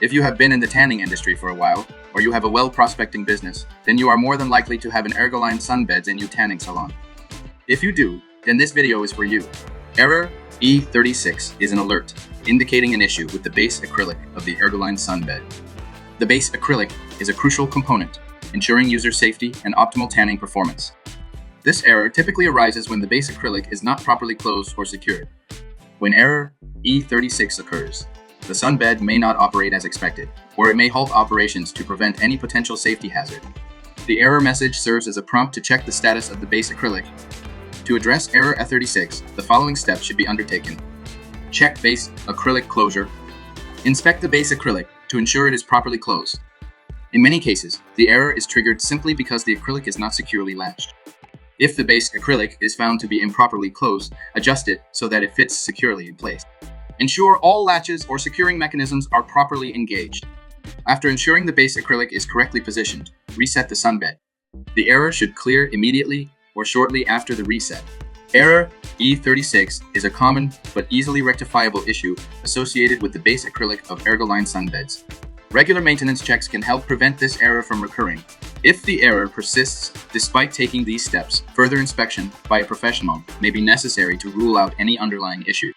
If you have been in the tanning industry for a while, or you have a well-prospecting business, then you are more than likely to have an Ergoline Sunbeds in your tanning salon. If you do, then this video is for you. Error E036 is an alert, indicating an issue with the base acrylic of the Ergoline Sunbed. The base acrylic is a crucial component, ensuring user safety and optimal tanning performance. This error typically arises when the base acrylic is not properly closed or secured. When error E036 occurs, the sunbed may not operate as expected, or it may halt operations to prevent any potential safety hazard. The error message serves as a prompt to check the status of the base acrylic. To address error E036, the following steps should be undertaken. Check base acrylic closure. Inspect the base acrylic to ensure it is properly closed. In many cases, the error is triggered simply because the acrylic is not securely latched. If the base acrylic is found to be improperly closed, adjust it so that it fits securely in place. Ensure all latches or securing mechanisms are properly engaged. After ensuring the base acrylic is correctly positioned, reset the sunbed. The error should clear immediately or shortly after the reset. Error E036 is a common but easily rectifiable issue associated with the base acrylic of Ergoline Sunbeds. Regular maintenance checks can help prevent this error from recurring. If the error persists despite taking these steps, further inspection by a professional may be necessary to rule out any underlying issue.